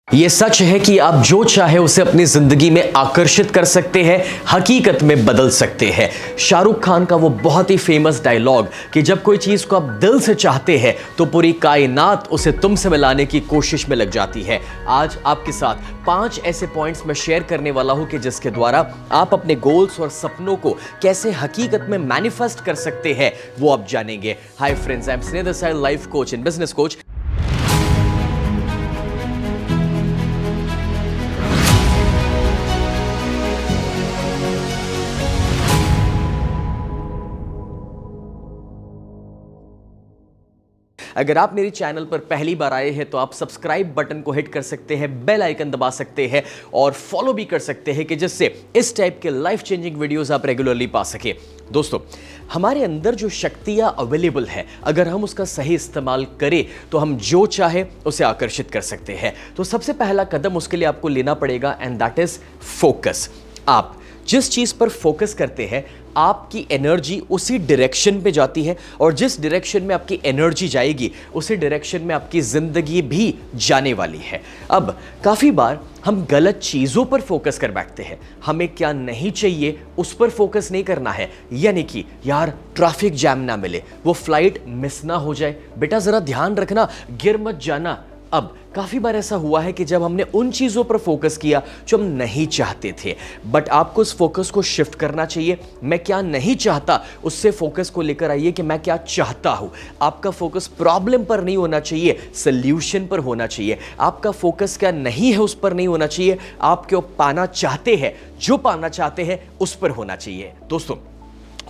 ये सच है कि आप जो चाहे उसे अपनी जिंदगी में आकर्षित कर सकते हैं, हकीकत में बदल सकते हैं। शाहरुख खान का वो बहुत ही फेमस डायलॉग कि जब कोई चीज को आप दिल से चाहते हैं तो पूरी कायनात उसे तुमसे मिलाने की कोशिश में लग जाती है। आज आपके साथ 5 ऐसे पॉइंट्स मैं शेयर करने वाला हूं कि जिसके द्वारा आप अपने गोल्स और सपनों को कैसे हकीकत में मैनिफेस्ट कर सकते हैं, वो आप जानेंगे। हाय फ्रेंड्स, आई एम स्नेह Desai, life coach and business coach. अगर आप मेरे चैनल पर पहली बार आए हैं तो आप सब्सक्राइब बटन को हिट कर सकते हैं, बेल आइकन दबा सकते हैं और फॉलो भी कर सकते हैं कि जिससे इस टाइप के लाइफ चेंजिंग वीडियोस आप रेगुलरली पा सके। दोस्तों, हमारे अंदर जो शक्तियां अवेलेबल है, अगर हम उसका सही इस्तेमाल करें तो हम जो चाहे उसे आकर्षित कर सकते हैं। तो सबसे पहला कदम उसके लिए आपको लेना पड़ेगा एंड दैट इज फोकस। आप जिस चीज पर फोकस करते हैं आपकी एनर्जी उसी डायरेक्शन पे जाती है और जिस डायरेक्शन में आपकी एनर्जी जाएगी उसी डायरेक्शन में आपकी जिंदगी भी जाने वाली है। अब काफी बार हम गलत चीजों पर फोकस कर बैठते हैं, हमें क्या नहीं चाहिए उस पर फोकस नहीं करना है। यानी कि यार ट्रैफिक जैम ना मिले, वो फ्लाइट मिस ना हो जाए, बेटा जरा ध्यान रखना, गिर मत जाना। अब काफी बार ऐसा हुआ है कि जब हमने उन चीजों पर फोकस किया जो हम नहीं चाहते थे, बट आपको उस फोकस को शिफ्ट करना चाहिए। मैं क्या नहीं चाहता उससे फोकस को लेकर आइए कि मैं क्या चाहता हूं। आपका फोकस प्रॉब्लम पर नहीं होना चाहिए, सॉल्यूशन पर होना चाहिए। आपका फोकस क्या नहीं है उस पर नहीं होना चाहिए, आप क्यों पाना चाहते हैं, जो पाना चाहते हैं उस पर होना चाहिए। दोस्तों,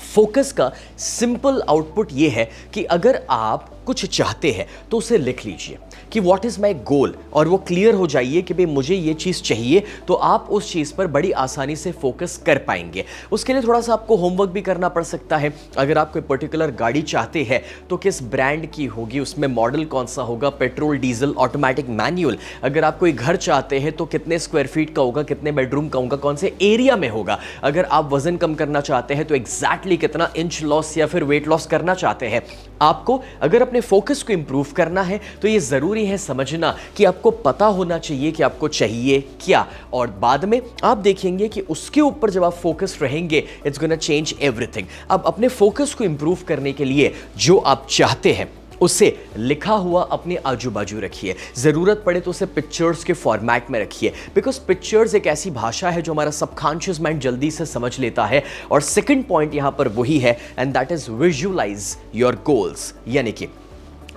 फोकस का सिंपल आउटपुट यह है कि अगर आप कुछ चाहते हैं तो उसे लिख लीजिए कि व्हाट इज माय गोल, और वो क्लियर हो जाइए कि भाई मुझे ये चीज चाहिए, तो आप उस चीज पर बड़ी आसानी से फोकस कर पाएंगे। उसके लिए थोड़ा सा आपको होमवर्क भी करना पड़ सकता है। अगर आप कोई पर्टिकुलर गाड़ी चाहते हैं तो किस ब्रांड की होगी, उसमें मॉडल कौन सा होगा, पेट्रोल, डीजल, ऑटोमेटिक, मैनुअल। अगर आप कोई घर चाहते हैं तो कितने स्क्वायर फीट का होगा, कितने बेडरूम का होगा, कौन से एरिया में होगा। अगर आप वजन कम करना चाहते हैं तो एग्जैक्टली कितना इंच लॉस या फिर वेट लॉस करना चाहते हैं। आपको अगर अपने फोकस को इंप्रूव करना है तो यह जरूरी है समझना कि आपको पता होना चाहिए कि आपको चाहिए क्या, और बाद में आप देखेंगे कि उसके ऊपर जब आप फोकस रहेंगे इट्स गोना चेंज एवरीथिंग। अब अपने फोकस को इंप्रूव करने के लिए जो आप चाहते हैं उसे लिखा हुआ अपने आजू बाजू रखिए। जरूरत पड़े तो उसे पिक्चर्स के फॉर्मेट में रखिए, बिकॉज पिक्चर्स एक ऐसी भाषा है जो हमारा सबकॉन्शियस माइंड जल्दी से समझ लेता है। और सेकंड पॉइंट यहां पर वही है and that is visualize your goals. यानी कि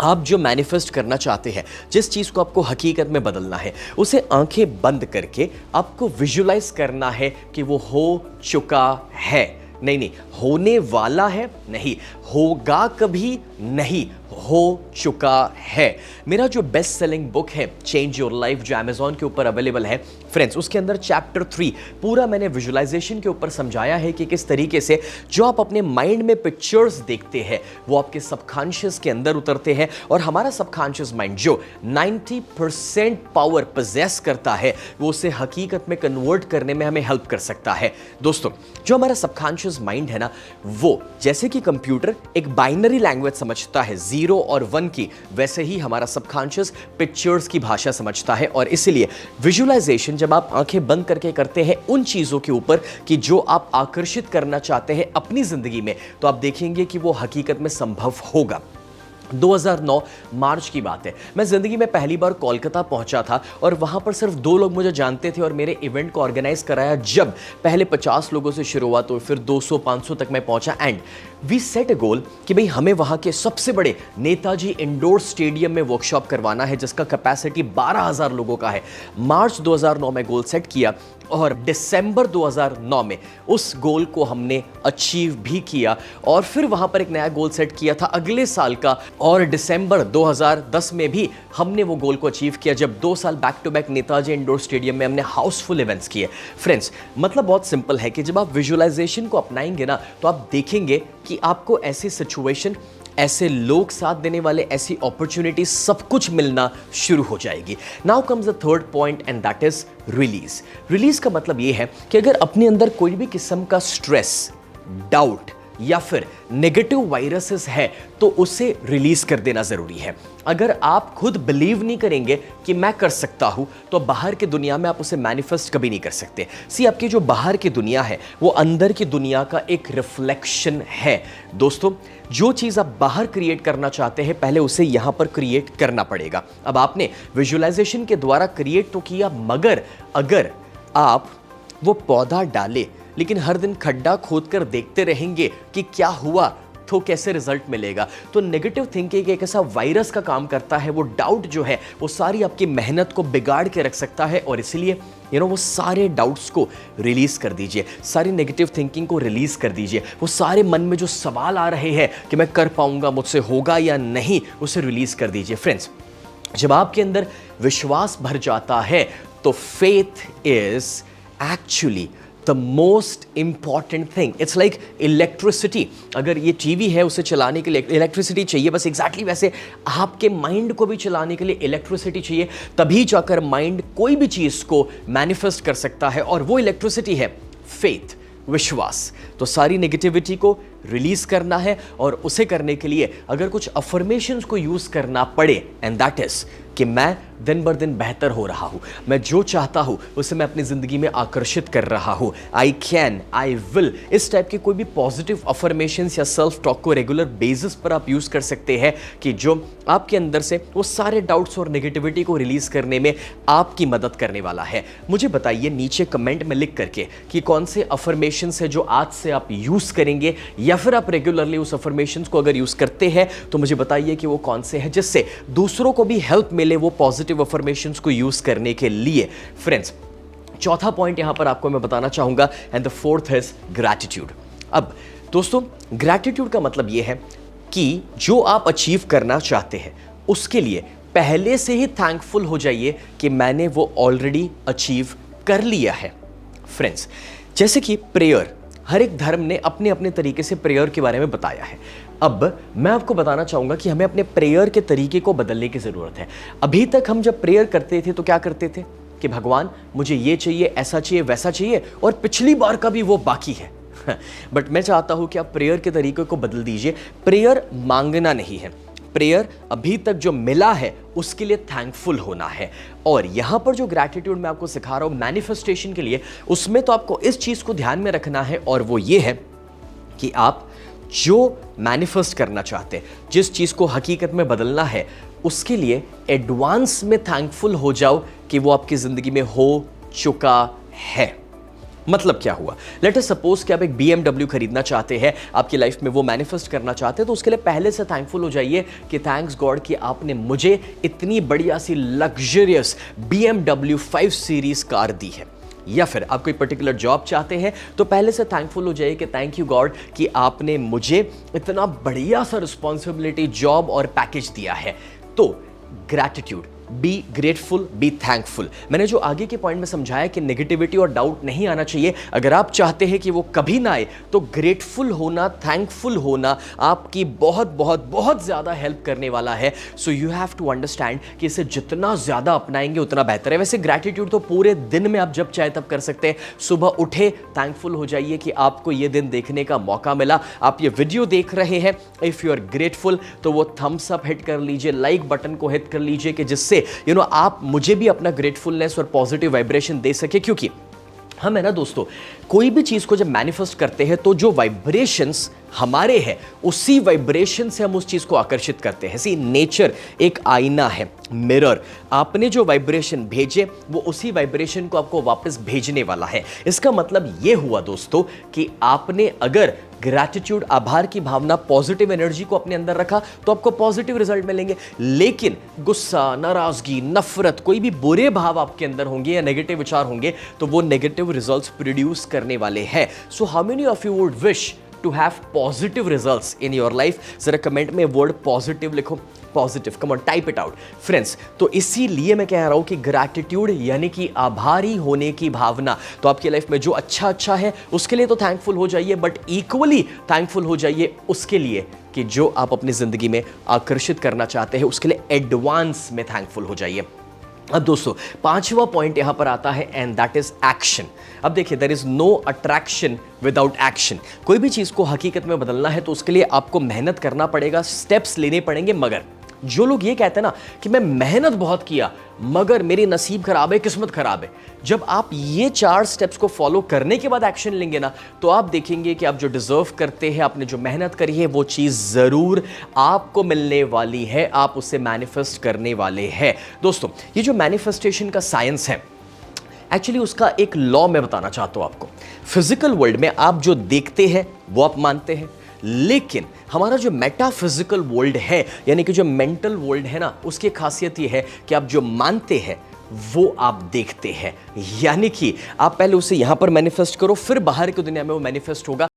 आप जो मैनिफेस्ट करना चाहते हैं, जिस चीज को आपको हकीकत में बदलना है, उसे आंखें बंद करके आपको विजुअलाइज करना है कि वो हो चुका है। नहीं, होने वाला है नहीं, होगा कभी नहीं, हो चुका है। मेरा जो बेस्ट सेलिंग बुक है चेंज योर लाइफ, जो अमेजॉन के ऊपर अवेलेबल है फ्रेंड्स, उसके अंदर चैप्टर 3 पूरा मैंने विजुअलाइजेशन के ऊपर समझाया है कि किस तरीके से जो आप अपने माइंड में पिक्चर्स देखते हैं वो आपके सबकॉन्शियस के अंदर उतरते हैं, और हमारा सबकॉन्शियस माइंड जो 90% पावर पोजेस करता है वो उसे हकीकत में कन्वर्ट करने में हमें हेल्प कर सकता है। दोस्तों, जो हमारा सबकॉन्शियस माइंड है ना, वो जैसे कि कंप्यूटर एक बाइनरी लैंग्वेज समझता है 0 और 1 की, वैसे ही हमारा सबकॉन्शियस पिक्चर्स की भाषा समझता है। और इसीलिए विजुअलाइजेशन जब आप आंखें बंद करके करते हैं उन चीजों के ऊपर कि जो आप आकर्षित करना चाहते हैं अपनी जिंदगी में, तो आप देखेंगे कि वो हकीकत में संभव होगा। 2009 मार्च की बात है, मैं जिंदगी में पहली बार कोलकाता पहुंचा था और वहां पर सिर्फ 2 लोग मुझे जानते थे और मेरे इवेंट को ऑर्गेनाइज कराया। जब पहले 50 लोगों से शुरुआत हुई, फिर 200-500 तक मैं पहुंचा एंड वी सेट अ गोल कि भाई हमें वहां के सबसे बड़े नेताजी इंडोर स्टेडियम में वर्कशॉप करवाना है जिसका कैपेसिटी 12,000 लोगों का है। मार्च 2009 में गोल सेट किया और दिसंबर 2009 में उस गोल को हमने अचीव भी किया, और फिर वहां पर एक नया गोल सेट किया था अगले साल का, और दिसंबर 2010 में भी हमने वो गोल को अचीव किया, जब 2 साल back to back Netaji indoor stadium में हमने हाउसफुल इवेंट्स किए। फ्रेंड्स, मतलब बहुत सिंपल है कि जब आप विजुअलाइजेशन को अपनाएंगे ना तो आप देखेंगे कि आपको ऐसी सिचुएशन, ऐसे लोग साथ देने वाले, ऐसी अपॉर्चुनिटी सब कुछ मिलना शुरू हो जाएगी। Now comes the third point and that is release. Release का मतलब यह है कि अगर अपने अंदर कोई भी किस्म का स्ट्रेस, डाउट, या फिर नेगेटिव वायरसेस है तो उसे रिलीज कर देना जरूरी है। अगर आप खुद बिलीव नहीं करेंगे कि मैं कर सकता हूं तो बाहर की दुनिया में आप उसे मैनिफेस्ट कभी नहीं कर सकते। सी आपकी जो बाहर की दुनिया है वो अंदर की दुनिया का एक रिफ्लेक्शन है। दोस्तों, जो चीज आप बाहर क्रिएट करना चाहते हैं पहले उसे यहां पर क्रिएट करना पड़ेगा। अब आपने विजुअलाइजेशन के द्वारा क्रिएट तो किया, मगर अगर आप वो पौधा डाले लेकिन हर दिन खड्डा खोदकर देखते रहेंगे कि क्या हुआ, तो कैसे रिजल्ट मिलेगा। तो नेगेटिव थिंकिंग एक ऐसा वायरस का काम करता है। वो डाउट जो है वो सारी आपकी मेहनत को बिगाड़ के रख सकता है, और इसलिए वो सारे डाउट्स को रिलीज कर दीजिए, सारी नेगेटिव थिंकिंग को रिलीज कर दीजिए। वो सारे मन में जो सवाल आ रहे हैं कि मैं कर पाऊंगा, मुझसे होगा या नहीं, उसे रिलीज कर दीजिए। फ्रेंड्स, जब आपके अंदर विश्वास भर जाता है तो faith is actually the most important thing. It's like electricity. अगर ये टीवी है उसे चलाने के लिए इलेक्ट्रिसिटी चाहिए, बस एग्जैक्टली वैसे आपके माइंड को भी चलाने के लिए इलेक्ट्रिसिटी चाहिए। तभी जाकर माइंड कोई भी चीज को मैनिफेस्ट कर सकता है, और वो इलेक्ट्रिसिटी है फेथ, विश्वास। तो सारी नेगेटिविटी को रिलीज करना है, और उसे करने के लिए अगर कुछ अफर्मेशंस को यूज करना पड़े, एंड दैट इज कि मैं दिन बर दिन बेहतर हो रहा हूं, मैं जो चाहता हूं उसे मैं अपनी जिंदगी में आकर्षित कर रहा हूं, आई कैन, आई विल, इस टाइप की कोई भी पॉजिटिव अफर्मेशंस या सेल्फ टॉक को रेगुलर बेसिस पर आप यूज कर सकते हैं कि जो आपके अंदर से वो सारे डाउट्स और नेगेटिविटी को रिलीज करने में आपकी मदद करने वाला है। मुझे बताइए नीचे कमेंट में लिख करके कि कौन से अफर्मेशंस है जो आज से आप यूज करेंगे, या फिर आप रेगुलरली उस अफर्मेशंस को अगर यूज करते हैं तो मुझे बताइए कि वो कौन से हैं, जिससे दूसरों को भी हेल्प मिले वो पॉजिटिव अफर्मेशंस को यूज करने के लिए। फ्रेंड्स, चौथा पॉइंट यहां पर आपको मैं बताना चाहूंगा, and the fourth is gratitude. अब दोस्तों, ग्रैटिट्यूड का मतलब यह है कि जो आप अचीव करना चाहते हैं उसके लिए पहले से ही थैंकफुल हो जाइए कि मैंने वो ऑलरेडी अचीव कर लिया है। फ्रेंड्स, जैसे कि प्रेयर, हर एक धर्म ने अपने अपने तरीके से प्रेयर के बारे में बताया है। अब मैं आपको बताना चाहूंगा कि हमें अपने प्रेयर के तरीके को बदलने की जरूरत है। अभी तक हम जब प्रेयर करते थे तो क्या करते थे कि भगवान मुझे ये चाहिए, ऐसा चाहिए, वैसा चाहिए, और पिछली बार का भी वो बाकी है। बट मैं चाहता हूं कि आप प्रेयर के तरीके को बदल दीजिए। प्रेयर मांगना नहीं है, प्रेयर अभी तक जो मिला है उसके लिए थैंकफुल होना है। और यहां पर जो ग्रैटिट्यूड मैं आपको सिखा रहा हूं मैनिफेस्टेशन के लिए, उसमें तो आपको इस चीज को ध्यान में रखना है, और वो ये है कि आप जो मैनिफेस्ट करना चाहते हैं, जिस चीज को हकीकत में बदलना है, उसके लिए एडवांस में थैंकफुल हो जाओ कि वो आपकी जिंदगी में हो चुका है। मतलब क्या हुआ, लेट अस सपोज कि आप एक BMW खरीदना चाहते हैं, आपकी लाइफ में वो मैनिफेस्ट करना चाहते हैं, तो उसके लिए पहले से थैंकफुल हो जाइए कि थैंक्स गॉड कि आपने मुझे इतनी बढ़िया सी लग्जरियस BMW 5 सीरीज कार दी है। या फिर आप कोई पर्टिकुलर जॉब चाहते हैं तो पहले से थैंकफुल हो जाइए कि थैंक यू गॉड कि आपने मुझे इतना बढ़िया सा रिस्पॉन्सिबिलिटी, जॉब और पैकेज दिया है। तो gratitude, be grateful, be thankful. मैंने जो आगे के पॉइंट में समझाया कि नेगेटिविटी और डाउट नहीं आना चाहिए, अगर आप चाहते हैं कि वो कभी ना आए तो ग्रेटफुल होना, थैंकफुल होना आपकी बहुत बहुत बहुत ज्यादा हेल्प करने वाला है। So you have to understand कि इसे जितना ज्यादा अपनाएंगे उतना बेहतर है। वैसे ग्रैटिट्यूड तो पूरे दिन में आप जब चाहे तब कर सकते हैं। सुबह उठे थैंकफुल हो जाइए कि आपको ये दिन देखने का मौका मिला। आप ये वीडियो देख रहे हैं, इफ यू आर ग्रेटफुल तो वो थम्स अप हिट कर लीजिए, लाइक बटन को हिट कर लीजिए कि जिससे आप मुझे भी अपना ग्रेटफुलनेस और पॉजिटिव वाइब्रेशन दे सके। क्योंकि हम है ना दोस्तों, कोई भी चीज को जब मैनिफेस्ट करते हैं तो जो वाइब्रेशंस हमारे हैं उसी वाइब्रेशन से हम उस चीज को आकर्षित करते हैं। सी नेचर एक आईना है, मिरर। आपने जो वाइब्रेशन भेजे वो उसी वाइब्रेशन को आपको वापस भेजने वाला है। इसका मतलब यह हुआ दोस्तों कि आपने अगर ग्रैटिट्यूड, आभार की भावना, पॉजिटिव एनर्जी को अपने अंदर रखा तो आपको पॉजिटिव रिजल्ट मिलेंगे। लेकिन गुस्सा, नाराजगी, नफरत, कोई भी बुरे भाव आपके अंदर होंगे या नेगेटिव विचार होंगे तो वो नेगेटिव रिजल्ट्स प्रोड्यूस करने वाले हैं। So how many of you would wish to have positive results in your life? जरा कमेंट में वर्ड पॉजिटिव लिखो, positive, come on type it out friends. तो इसीलिए मैं कह रहा हूं कि ग्रैटिट्यूड यानी कि आभारी होने की भावना, तो आपकी लाइफ में जो अच्छा है उसके लिए तो थैंकफुल हो जाइए, बट इक्वली थैंकफुल हो जाइए उसके लिए कि जो आप अपनी जिंदगी में आकर्षित करना चाहते हैं उसके लिए एडवांस में थैंकफुल हो जाइए। अब दोस्तों पांचवा पॉइंट यहां पर आता है एंड दैट इज एक्शन। अब देखिए there is no attraction without action. कोई भी चीज को हकीकत में बदलना है तो उसके लिए आपको मेहनत करना पड़ेगा, स्टेप्स लेने पड़ेंगे। मगर जो लोग ये कहते हैं ना कि मैं मेहनत बहुत किया मगर मेरी नसीब खराब है, किस्मत खराब है, जब आप ये 4 स्टेप्स को फॉलो करने के बाद एक्शन लेंगे ना तो आप देखेंगे कि आप जो डिजर्व करते हैं, आपने जो मेहनत करी है वो चीज जरूर आपको मिलने वाली है, आप उसे मैनिफेस्ट करने वाले हैं। दोस्तों ये जो मैनिफेस्टेशन का साइंस है एक्चुअली उसका एक लॉ मैं बताना चाहता हूं आपको। फिजिकल वर्ल्ड में आप जो देखते हैं वो आप मानते हैं, लेकिन हमारा जो मेटाफिजिकल वर्ल्ड है यानी कि जो मेंटल वर्ल्ड है ना, उसकी खासियत ये है कि आप जो मानते हैं वो आप देखते हैं। यानी कि आप पहले उसे यहां पर मैनिफेस्ट करो, फिर बाहर की दुनिया में वो मैनिफेस्ट होगा।